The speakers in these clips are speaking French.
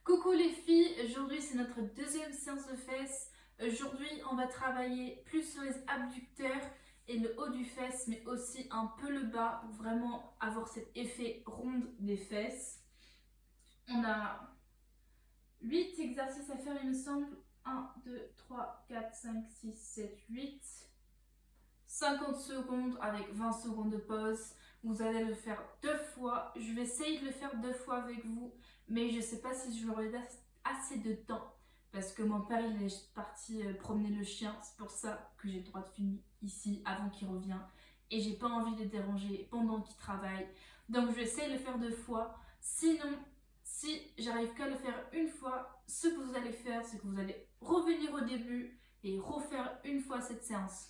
Coucou les filles, aujourd'hui c'est notre deuxième séance de fesses. Aujourd'hui on va travailler plus sur les abducteurs et le haut du fesse, mais aussi un peu le bas pour vraiment avoir cet effet rond des fesses. On a 8 exercices à faire il me semble. 1, 2, 3, 4, 5, 6, 7, 8. 50 secondes avec 20 secondes de pause. Vous allez le faire 2 fois. Je vais essayer de le faire 2 fois avec vous, mais je ne sais pas si je vais avoir assez de temps parce que mon père il est parti promener le chien. C'est pour ça que j'ai le droit de filmer ici avant qu'il revienne et j'ai pas envie de le déranger pendant qu'il travaille. Donc je vais essayer de le faire 2 fois. Sinon, si j'arrive qu'à le faire une fois, ce que vous allez faire, c'est que vous allez revenir au début et refaire une fois cette séance.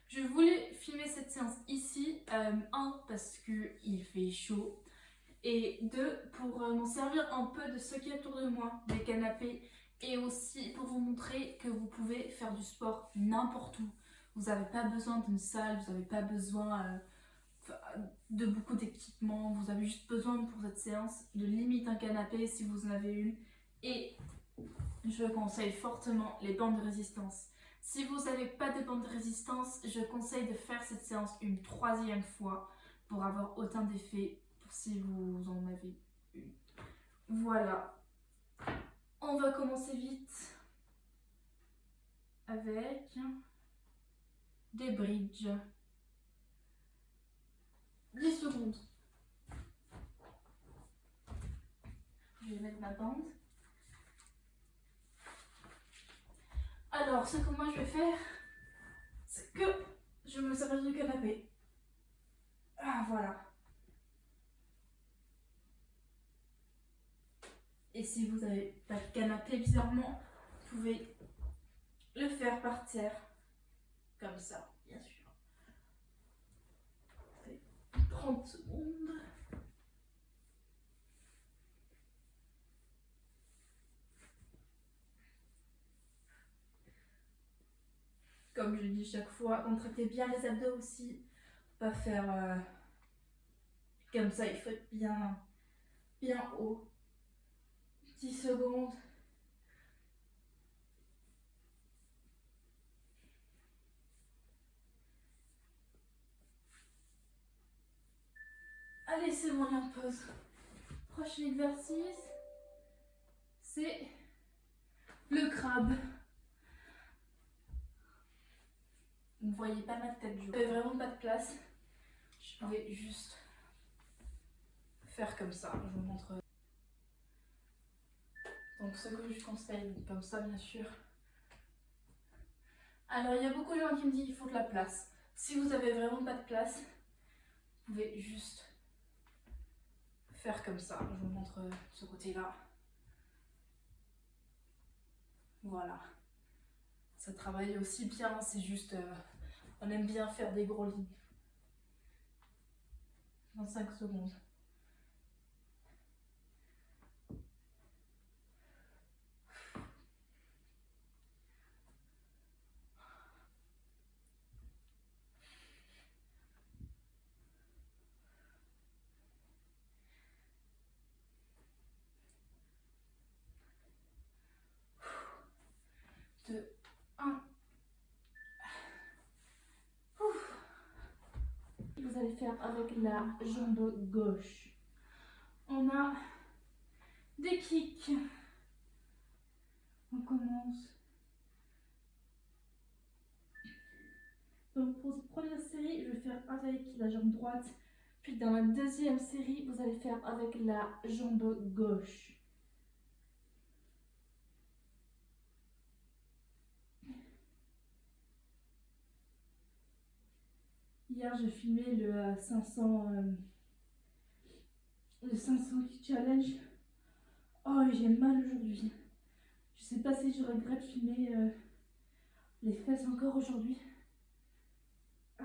Je voulais filmer cette séance ici, un parce qu'il fait chaud et deux pour m'en servir un peu de ce qui est autour de moi, des canapés, et aussi pour vous montrer que vous pouvez faire du sport n'importe où. Vous n'avez pas besoin d'une salle, vous n'avez pas besoin de beaucoup d'équipement, vous avez juste besoin pour cette séance de limite un canapé si vous en avez une, et je conseille fortement les bandes de résistance. Si vous n'avez pas de bande de résistance, je conseille de faire cette séance une 3e fois pour avoir autant d'effets pour si vous en avez une. Voilà. On va commencer vite avec des bridges. 10 secondes. Je vais mettre ma bande. Alors, ce que moi je vais faire, c'est que je me sers du canapé. Ah, voilà. Et si vous n'avez pas de canapé, bizarrement, vous pouvez le faire par terre. Comme ça, bien sûr. 30 secondes. Comme je dis chaque fois, contractez bien les abdos aussi. Pas faire comme ça, il faut être bien haut. 10 secondes. Allez, c'est bon, on est en pause. Prochain exercice, c'est le crabe. Vous ne voyez pas ma tête, je n'avais vraiment pas de place. Je pouvais juste faire comme ça. Je vous montre. Donc ce que je conseille, comme ça bien sûr. Alors il y a beaucoup de gens qui me disent qu'il faut de la place. Si vous avez vraiment pas de place, vous pouvez juste faire comme ça. Je vous montre ce côté-là. Voilà. Ça travaille aussi bien, c'est juste... on aime bien faire des gros lignes. 25 secondes. Deux, 1. Vous allez faire avec la jambe gauche. On a des kicks. On commence. Donc pour cette première série, je vais faire avec la jambe droite. Puis dans la deuxième série, vous allez faire avec la jambe gauche. Hier, j'ai filmé le 500 challenge. Oh, j'ai mal aujourd'hui. Je sais pas si je regrette de filmer les fesses encore aujourd'hui. Ah.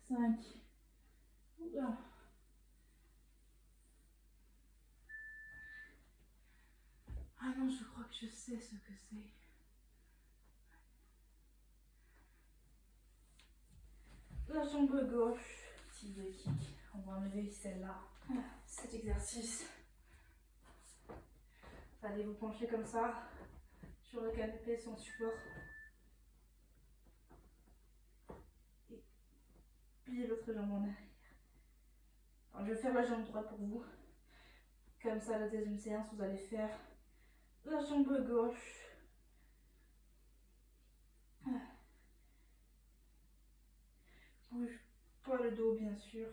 Cinq. Oula. Ah non, je crois que je sais ce que c'est. la jambe gauche, type de kick. On va enlever celle-là. Cet exercice. Vous allez vous pencher comme ça sur le canapé sans support. Et plier l'autre jambe en arrière. Alors, je vais faire la jambe droite pour vous. Comme ça, la deuxième séance, vous allez faire la jambe gauche. Bouge pas le dos, bien sûr.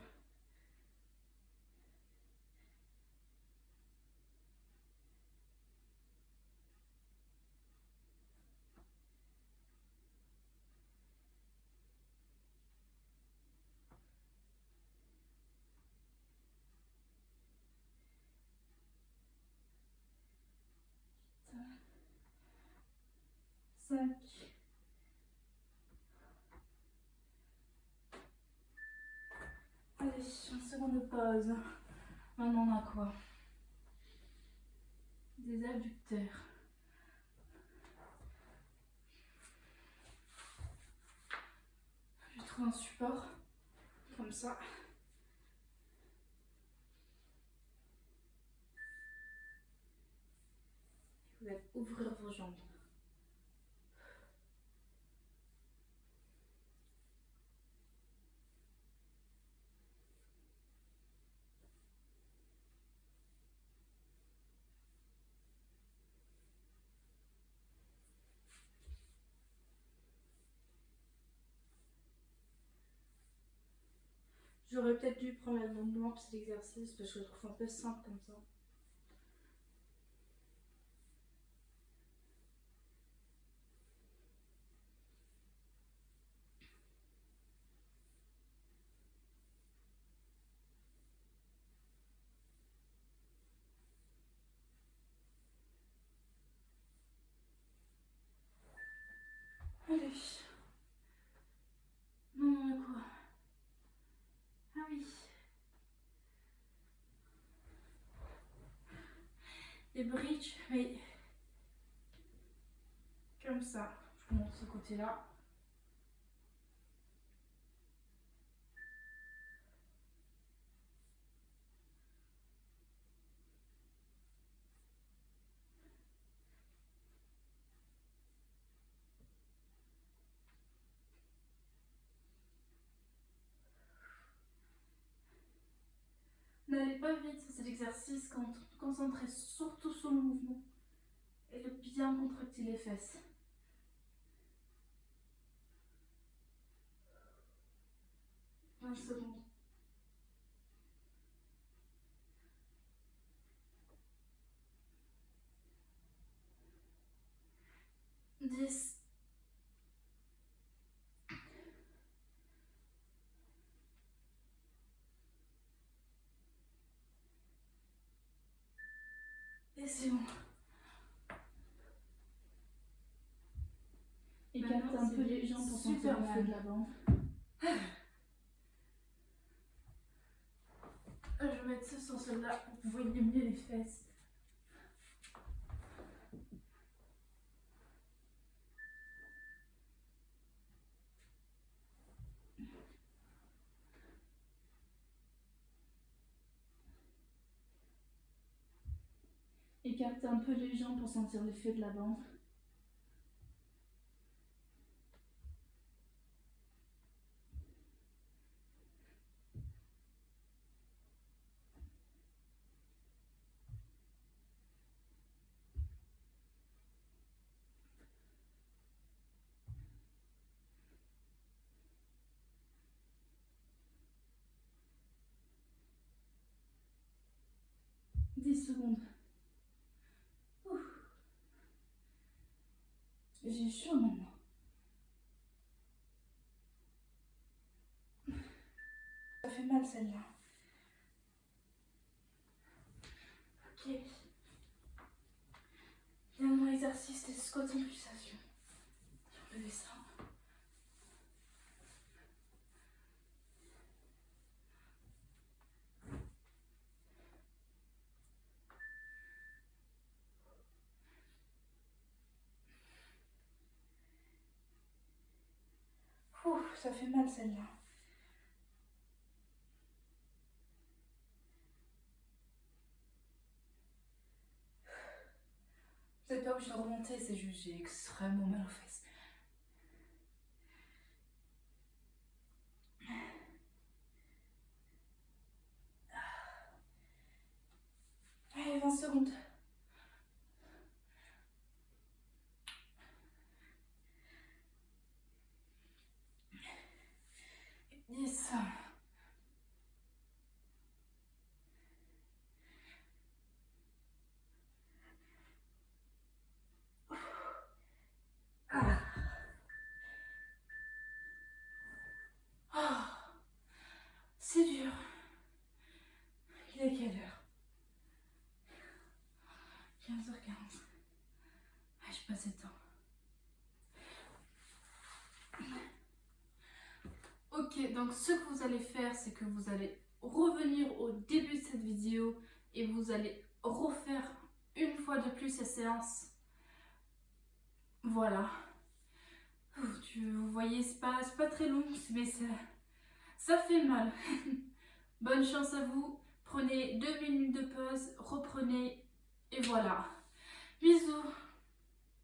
Cinq. Allez, une seconde de pause. Maintenant, on a quoi? Des adducteurs. Je trouve un support, comme ça. Vous allez ouvrir vos jambes. J'aurais peut-être dû prendre la bande noire pour cet exercice parce que je le trouve un peu simple comme ça. Allez. Non, on a quoi? Ah oui. Des bridges, mais comme ça. Je vous montre ce côté-là. N'allez pas vite sur cet exercice, concentrez surtout sur le mouvement et de bien contracter les fesses. 20 secondes. 10. Et c'est bon. Écartez un peu les jambes pour sentir le feu de la bande. Je vais mettre ce sur celle-là pour que vous voyez mieux les fesses. Écartez un peu les jambes pour sentir l'effet de la bande. Secondes. J'ai chaud maintenant. Ça fait mal celle-là. Ok. Dernier exercice, des squats en pulsation. Je vais enlever ça. Ouh, ça fait mal celle-là. je dois remonter, c'est juste j'ai extrêmement mal aux fesses. Allez, 20 secondes. Yes. C'est dur. Il est quelle heure? 15h15. Je passe le temps. Ok, donc ce que vous allez faire, c'est que vous allez revenir au début de cette vidéo et vous allez refaire une fois de plus cette séance. Voilà. Vous voyez, c'est pas très long, mais ça fait mal. Bonne chance à vous. Prenez 2 minutes de pause, reprenez et voilà. Bisous.